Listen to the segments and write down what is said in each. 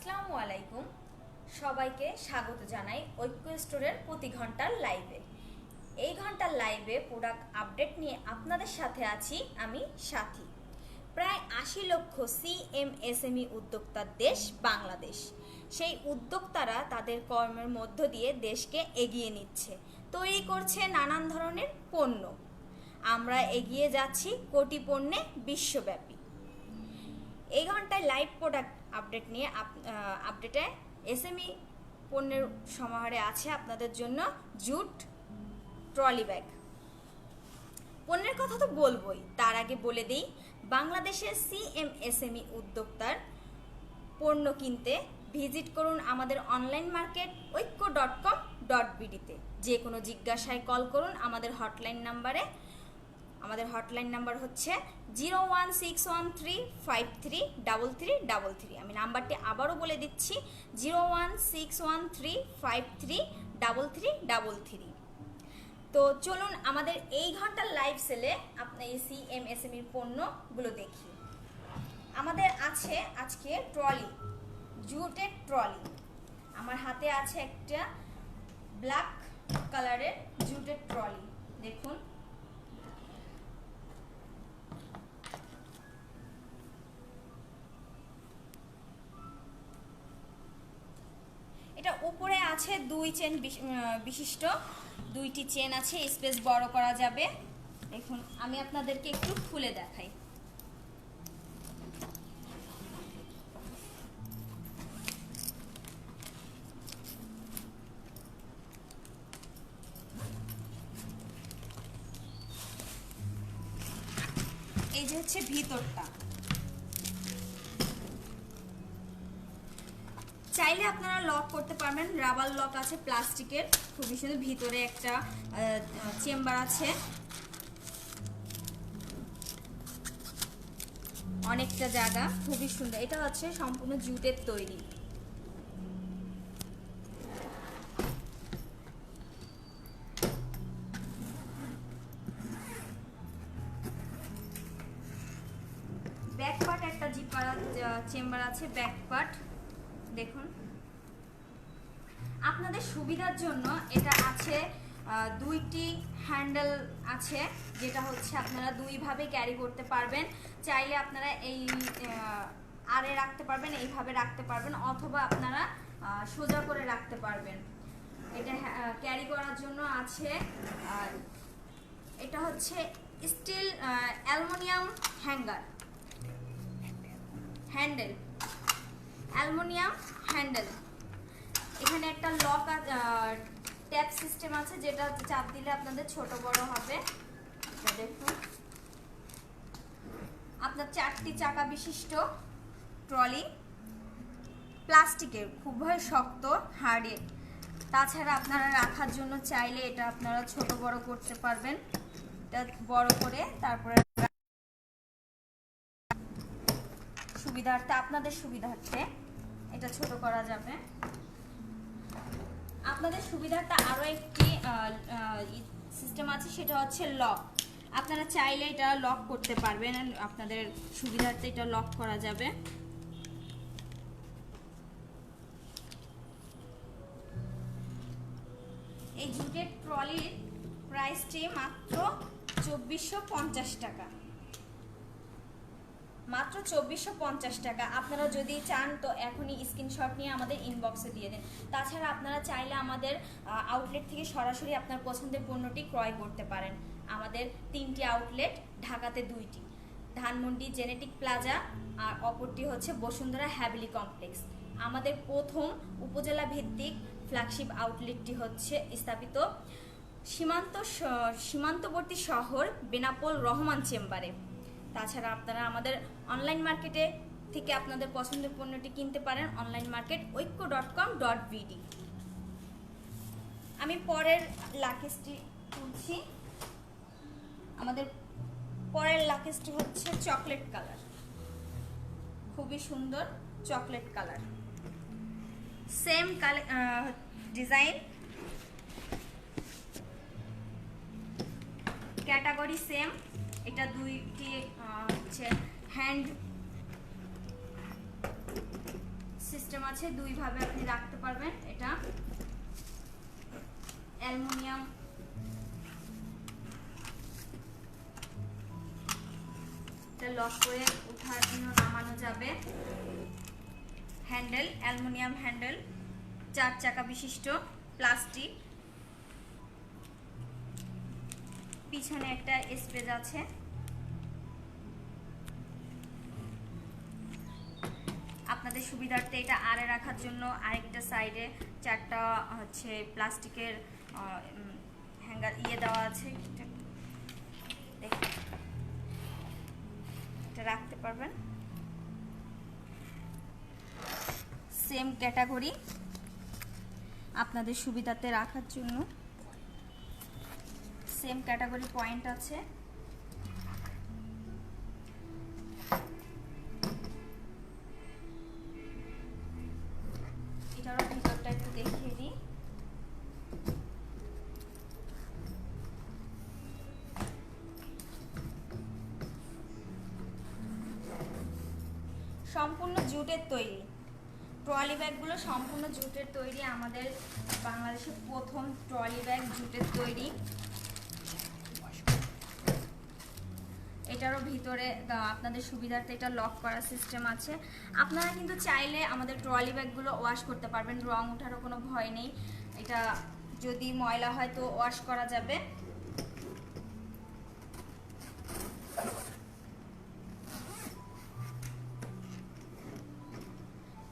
আসসালামু আলাইকুম, সবাইকে স্বাগত জানাই ঐক্য স্টোরের প্রতি ঘন্টার লাইভে। এই ঘন্টার লাইভে প্রোডাক্ট আপডেট নিয়ে আপনাদের সাথে আছি আমি সাথী। প্রায় ৮০ লক্ষ সিএমএসএমই উদ্যোক্তার দেশ বাংলাদেশ। সেই উদ্যোক্তারা তাদের কর্মের মধ্য দিয়ে দেশকে এগিয়ে নিচ্ছে, তৈরি করছে নানান ধরনের পণ্য। আমরা এগিয়ে যাচ্ছি কোটি পণ্যে বিশ্বব্যাপী। এই ঘন্টায় লাইভ প্রোডাক্ট আপডেট নিয়ে আপডেটে এসএমই পণ্যের সমাহারে আছে আপনাদের জন্য জুট ট্রলি ব্যাগ। পণ্যের কথা তো বলবোই, তার আগে বলে দিই বাংলাদেশের সিএমএসএমই উদ্যোক্তার পণ্য কিনতে ভিজিট করুন আমাদের অনলাইন মার্কেট ঐক্য.com.bd-তে। যে কোনো জিজ্ঞাসায় কল করুন আমাদের হটলাইন নাম্বারে। আমাদের হটলাইন নাম্বার হচ্ছে 01613533333। আমি নাম্বারটি আবারও বলে দিচ্ছি 01613533333। তো চলুন আমাদের এই ঘন্টার লাইভ সেলে আপনার এই সিএমএসএমইর পণ্যগুলো দেখি। আমাদের আছে আজকে ট্রলি, জুটের ট্রলি। আমার হাতে আছে একটা ব্ল্যাক কালারের জুটের ট্রলি, দেখুন। এটা উপরে আছে 2 চেন বিশিষ্ট, 2টি চেন আছে, স্পেস বড় করা যাবে। দেখুন আমি আপনাদেরকে একটু খুলে দেখাই। এই যে হচ্ছে ভিতরটা। চাইলে আপনারা লক করতে পারবেন, রাবার লক আছে প্লাস্টিকের, খুবই সুন্দর। ভিতরে একটা চেম্বার আছে, অনেকটা জায়গা, খুবই সুন্দর। এটা হচ্ছে সম্পূর্ণ জুটের তৈরি। ব্যাক পার্ট একটা জিপার চেম্বার আছে, ব্যাক পার্ট দেখুন। আপনাদের সুবিধার জন্য এটা আছে 2টি হ্যান্ডেল আছে, যেটা হচ্ছে আপনারা দুইভাবে ক্যারি করতে পারবেন। চাইলে আপনারা এই আরে রাখতে পারবেন, এইভাবে রাখতে পারবেন, অথবা আপনারা সোজা করে রাখতে পারবেন। এটা ক্যারি করার জন্য আছে। এটা হচ্ছে still aluminium handle, aluminium handle. এখানে একটা লক ট্যাপ সিস্টেম আছে, যেটা চাপ দিলে আপনাদের ছোট বড় হবে। এটা দেখুন, আপনার 4টি চাকা বিশিষ্ট ট্রলি, প্লাস্টিকের, খুবই শক্ত, হার্ডের। তাছাড়া আপনারা রাখার জন্য চাইলে এটা আপনারা ছোট বড় করতে পারবেন। এটা বড় করে তারপরে সুবিধার্থে, আপনাদের সুবিধার্থে এটা ছোট করা যাবে। আপনাদের সুবিধার্থে আরো একটি সিস্টেম আছে, সেটা হচ্ছে লক। আপনারা চাইলে এটা লক করতে পারবেন, আপনাদের সুবিধার্থে এটা লক করা যাবে। এই জুটের ট্রলির প্রাইসটি মাত্র 2450 টাকা, মাত্র 2450 টাকা। আপনারা যদি চান তো এখনই স্ক্রিনশট নিয়ে আমাদের ইনবক্সে দিয়ে দেন। তাছাড়া আপনারা চাইলে আমাদের আউটলেট থেকে সরাসরি আপনার পছন্দের পণ্যটি ক্রয় করতে পারেন। আমাদের 3টি আউটলেট, ঢাকাতে 2টি, ধানমন্ডি জেনেটিক প্লাজা, আর অপরটি হচ্ছে বসুন্ধরা হ্যাভেলি কমপ্লেক্স। আমাদের প্রথম উপজেলা ভিত্তিক ফ্ল্যাগশিপ আউটলেটটি হচ্ছে স্থাপিত সীমান্তবর্তী শহর বেনাপোল রহমান চেম্বারে। তাছাড়া আপনারা আমাদের অনলাইন মার্কেটে থেকে আপনাদের পছন্দের পণ্যটি কিনতে পারেন, অনলাইন মার্কেট ঐক্য.com.bd। আমি পরের লাকেজটি তুলছি। আমাদের পরের লাকেজটি হচ্ছে চকলেট কালার, খুবই সুন্দর chocolate colour, same design, category same. এটা 2টি হচ্ছে হ্যান্ড সিস্টেম আছে, দুইভাবে আপনি রাখতে পারবেন। এটা অ্যালুমিনিয়াম, এটা লক করে উঠানো নামানো যাবে। হ্যান্ডেল অ্যালুমিনিয়াম হ্যান্ডেল, 4 চাকা বিশিষ্ট, প্লাস্টিক। পিছনে একটা স্পেস আছে। আপনাদের সুবিধার্থে এটা আড়ে রাখার জন্য আরেকটা সাইডে 4টা হচ্ছে প্লাস্টিকের হ্যাঙ্গার দেওয়া আছে, এটা রাখতে পারবেন। সেম ক্যাটাগরি আপনাদের সুবিধাতে রাখার জন্য সেম ক্যাটাগরি পয়েন্ট আছে। এটারও ভিতরটা একটু দেখিয়ে দিই। সম্পূর্ণ জুটের তৈরি ট্রলি ব্যাগগুলো, সম্পূর্ণ জুটের তৈরি। আমাদের বাংলাদেশে প্রথম ট্রলি ব্যাগ জুটের তৈরি। এটারও ভিতরে আপনাদের সুবিধার্থে এটা লক করার সিস্টেম আছে। আপনারা কিন্তু চাইলে আমাদের ট্রলি ব্যাগগুলো ওয়াশ করতে পারবেন, রং ওঠারও কোনো ভয় নেই। এটা যদি ময়লা হয় তো ওয়াশ করা যাবে।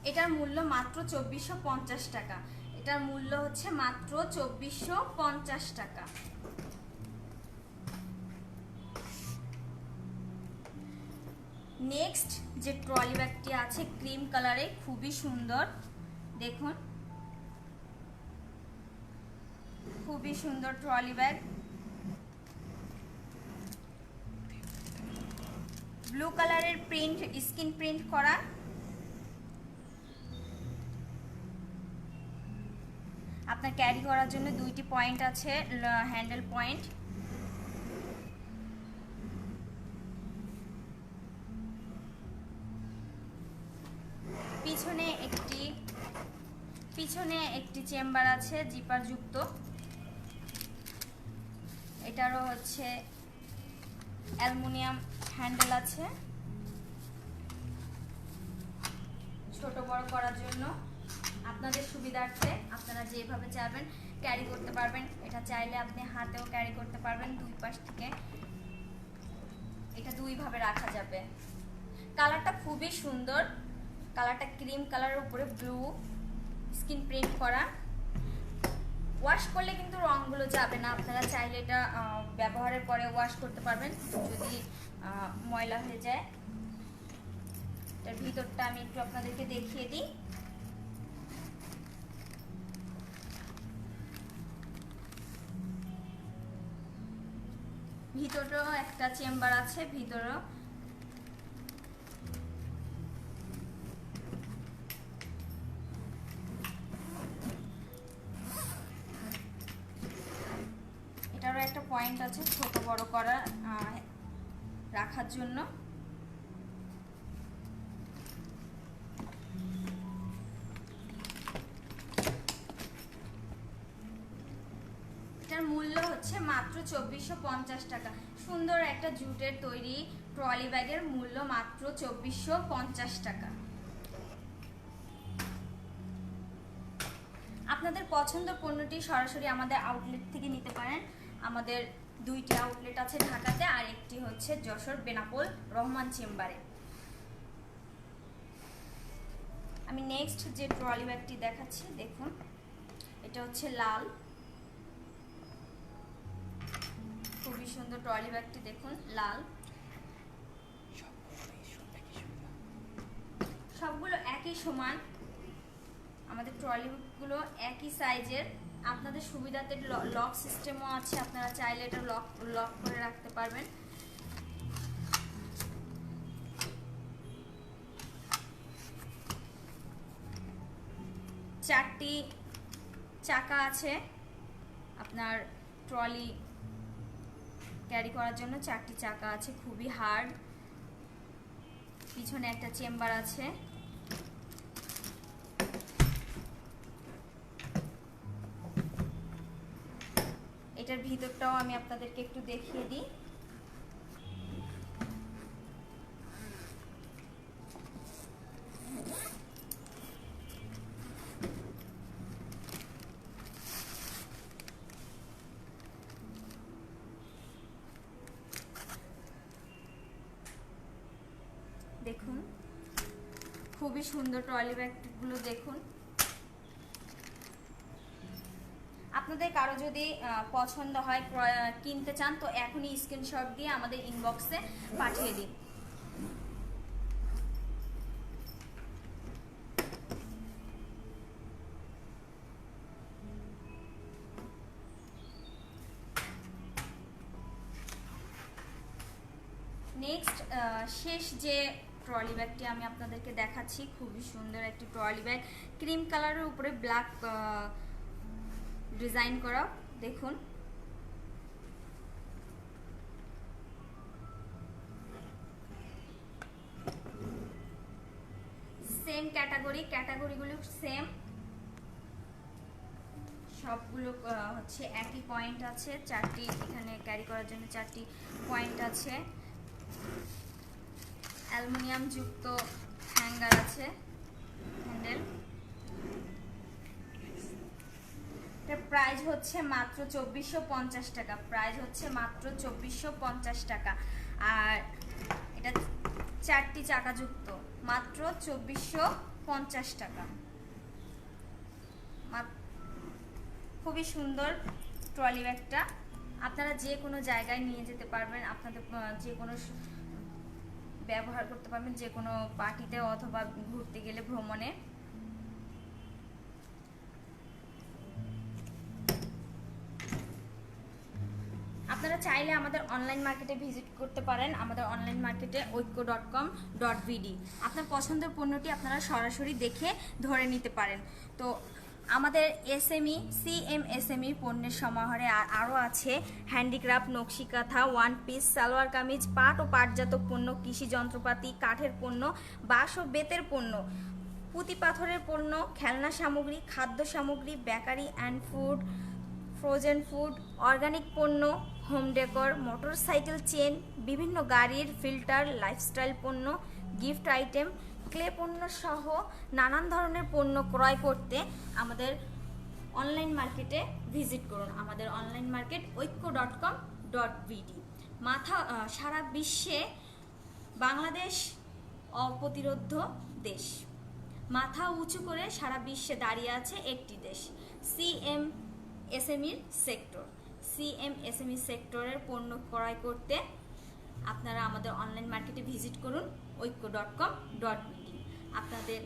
এটার মূল্য মাত্র 2450 টাকা। এটার মূল্য হচ্ছে মাত্র 2450 টাকা। নেক্সট যে ট্রলি ব্যাগটি আছে ক্রিম কালারে, খুবই সুন্দর, দেখুন খুবই সুন্দর ট্রলি ব্যাগ। ব্লু কালারের প্রিন্ট, স্কিন প্রিন্ট করা। আপনার ক্যারি করার জন্য 2টি পয়েন্ট আছে, হ্যান্ডেল পয়েন্ট। পিছনে একটি চেম্বার আছে জিপার যুক্ত। এটারও হচ্ছে অ্যালুমিনিয়াম হ্যান্ডেল আছে, ছোট বড় করার জন্য। আপনাদের সুবিধার্থে আপনারা যেভাবে চাইবেন ক্যারি করতে পারবেন। এটা চাইলে আপনি হাতেও ক্যারি করতে পারবেন, দুই পাশ থেকে এটা দুইভাবে রাখা যাবে। কালারটা খুবই সুন্দর, কালারটা ক্রিম কালারের উপরে ব্লু স্কিন প্রিন্ট করা। ওয়াশ করলে কিন্তু রঙগুলো যাবে না। আপনারা চাইলে এটা ব্যবহারের পরে ওয়াশ করতে পারবেন যদি ময়লা হয়ে যায়। এটার ভিতরটা আমি একটু আপনাদেরকে দেখিয়ে দিই। ভিতরেও একটা চেম্বার আছে, ভিতরেও এটারও একটা পয়েন্ট আছে ছোট বড় করা রাখার জন্য। এটার মূল্য হচ্ছে মাত্র 2450 টাকা। সুন্দর একটা জুটের তৈরি ট্রলি ব্যাগের মূল্য মাত্র 2450 টাকা। আপনাদের পছন্দ পণ্যটি সরাসরি আমাদের আউটলেট থেকে নিতে পারেন। আমাদের 2টি আউটলেট আছে ঢাকাতে, আর একটি হচ্ছে যশোর বেনাপোল রহমান চেম্বারে। আমি নেক্সট যে ট্রলি ব্যাগটি দেখাচ্ছি, দেখুন এটা হচ্ছে লাল, খুবই সুন্দর ট্রলি ব্যাগটি, দেখুন লাল। সবগুলো একই সমান, আমাদের ট্রলিগুলো একই সাইজের। আপনাদের সুবিধাতে লক সিস্টেমও আছে, আপনারা চাইলে এটা লক করে রাখতে পারবেন। চারটি চাকা আছে আপনার ট্রলি ক্যারি করার জন্য, 4টি চাকা আছে, খুবই হার্ড। পিছনে একটা চেম্বার আছে, এটার ভিতরটাও আমি আপনাদেরকে একটু দেখিয়ে দিই। দেখুন খুবই সুন্দর ট্রলি ব্যাগগুলো দেখুন। আপনাদের কারো যদি পছন্দ হয় কিনতে চান তো এখনই স্ক্রিনশট দিয়ে আমাদের ইনবক্সে পাঠিয়ে দিন। নেক্সট শেষ যে ট্রলি ব্যাগটি আমি আপনাদেরকে দেখাচ্ছি, খুবই সুন্দর একটি ট্রলি ব্যাগ, ক্রিম কালারের উপরে ব্ল্যাক ডিজাইন করা। দেখুন সেম ক্যাটাগরিগুলো সেম, সবগুলো হচ্ছে একই পয়েন্ট আছে, 4টি এখানে ক্যারি করার জন্য 4টি পয়েন্ট আছে, অ্যালুমিনিয়াম যুক্ত হ্যাঙ্গার আছে, হ্যান্ডেল। এটার প্রাইস হচ্ছে মাত্র 2450 টাকা, প্রাইস হচ্ছে মাত্র 2450 টাকা। আর এটা 4টি চাকা যুক্ত, মাত্র 2450 টাকা। খুবই সুন্দর ট্রলি ব্যাগটা, আপনারা যে কোনো জায়গায় নিয়ে যেতে পারবেন, আপনাদের যে কোনো ব্যবহার করতে পারবেন, যে কোনো পার্টিতে অথবা ঘুরতে গেলে ভ্রমণে। আপনারা চাইলে আমাদের অনলাইন মার্কেটে ভিজিট করতে পারেন, আমাদের অনলাইন মার্কেটে oikko.com.bd। আপনার পছন্দের পণ্যটি আপনারা সরাসরি দেখে ধরে নিতে পারেন। তো আমাদের CMSME পণ্যের সমাহারে আরও আছে হ্যান্ডিক্রাফট, নকশি কাঁথা, ওয়ান পিস, সালোয়ার কামিজ, পাট ও পাটজাত পণ্য, কৃষি যন্ত্রপাতি, কাঠের পণ্য, বাঁশ ও বেতের পণ্য, পুঁতি পাথরের পণ্য, খেলনা সামগ্রী, খাদ্য সামগ্রী, bakery and food, frozen food, organic পণ্য, হোম ডেকর, মোটরসাইকেল চেন, বিভিন্ন গাড়ির ফিল্টার, লাইফস্টাইল পণ্য, গিফট আইটেম, ক্লে পণ্য সহ নানান ধরনের পণ্য ক্রয় করতে আমাদের অনলাইন মার্কেটে ভিজিট করুন। আমাদের অনলাইন মার্কেট oikko.com.bd। সারা বিশ্বে বাংলাদেশ অপ্রতিরোধ্য দেশ, মাথা উঁচু করে সারা বিশ্বে দাঁড়িয়ে আছে একটি দেশ, CMSME সেক্টর। CMSME সেক্টরের পণ্য ক্রয় করতে আপনারা আমাদের অনলাইন মার্কেটে ভিজিট করুন oikko.com.bd। আপনাদের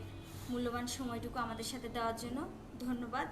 মূল্যবান সময়টুকু আমাদের সাথে দেওয়ার জন্য ধন্যবাদ।